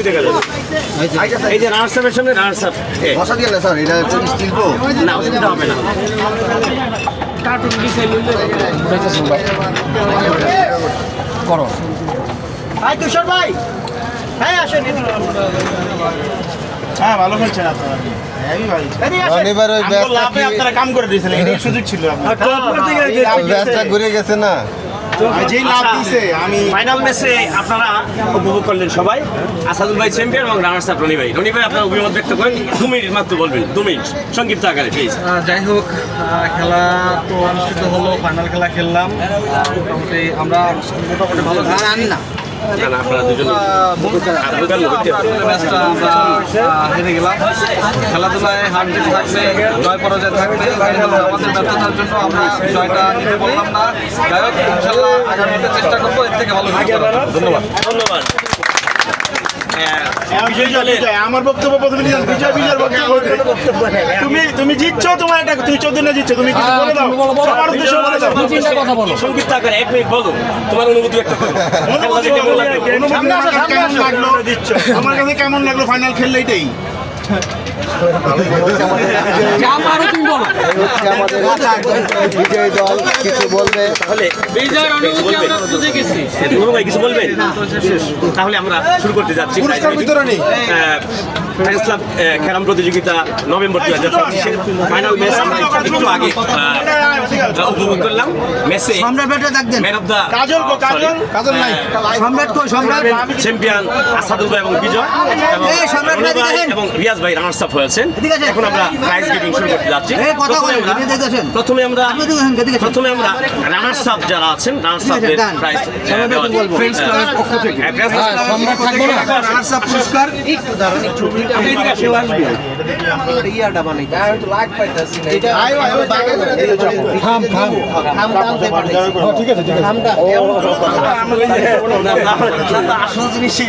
Copy দেখা যাবে। এই যে রানার্স আপের সামনে রানার্স আপ বসা দিয়ে না স্যার, এটা স্টিল তো না, অসুবিধা হবে না। কার্টুন ডিজাইন করো ভাই তুষার ভাই, হ্যাঁ আসেন। হ্যাঁ ভালো খেলছেন আপনারা, হেভি ভালো। এবার ওই লাভে আপনারা কাম করে দিয়েছিলেন, এই সুযোগ ছিল আপনার। ব্যাচটা ঘুরে গেছে না। যেই লাভ দিছে আমি ফাইনাল ম্যাচে আপনারা উপভোগ করলেন সবাই। আসাদুল ভাই চ্যাম্পিয়ন এবং রানার্স আপ রনি ভাই। রনি ভাই আপনার অভিমত ব্যক্ত করেন, 2 মিনিট মাত্র বলবেন, 2 মিনিট সংক্ষিপ্ত আকারে প্লিজ। যাই হোক, খেলা তো অনুষ্ঠিত হলো, ফাইনাল খেলা খেললাম। মোটামুটি আমরা মোটামুটি ভালো আমি না না না, আপনারা দুজন ম্যাচটা আমরা হেরে গেলাম। খেলাধুলায় হার জিত থাকবে, জয় পরাজয় থাকবে, আমাদের ব্যর্থতার জন্য আমরা জয়টা নিতে পারলাম না। যাই হোক, ইনশাল্লাহ আগামীতে চেষ্টা করবো এর থেকে ভালো কিছু করার। ধন্যবাদ। ধন্যবাদ। আমার বক্তব্য প্রথমে নিলাম, বিজয় বিজয়ের বক্তব্য। তুমি জিতছো, তোমার এটা তুমি 14 না জিতছো, তুমি কিছু বলে দাও, সবার উদ্দেশ্যে বলে দাও। সংক্ষিপ্ত আকারে 1 মিনিট বলো, তোমার অনুভূতি ব্যক্ত করো। অনুভূতি কেমন লাগলো? আমার কাছে কেমন লাগলো ফাইনাল খেললে, এটাই বিজয় দল কিছু বলবে। তাহলে দুরু ভাই কিছু বলবেন? তাহলে আমরা শুরু করতে যাচ্ছি। ফ্রেন্ডস ক্লাব ক্যারাম প্রতিযোগিতা নভেম্বর 2024 ফাইনাল ম্যাচ আমরা একটু আগে উপভোগ করলাম। ম্যাচে সম্রাট ব্যাটে দেখবেন, ম্যান অফ দ্য কাজল নাই। সম্রাট কই সম্রাট, চ্যাম্পিয়ন আসাদুল ভাই এবং বিজয় এই সম্রাট ভাই দেখেন। এবং রিয়াজ ভাই রানার্স আপ হয়েছেন। এদিকে আসেন। এখন আমরা প্রাইজ গিভিং শুরু করতে যাচ্ছি। এই কথা প্রথমে বলেন, আমরা- এদিকে দেখেন। প্রথমে আমরা আপনি দেখেন, এদিকে আসেন। প্রথমে আমরা রানার্স আপ যারা আছেন রানার্স আপের ডান। প্রাইজ ফ্রেন্ডস ক্লাবের পক্ষ থেকে সম্রাট থাকবো না। রানার্স আপ পুরস্কার আসল জিনিসই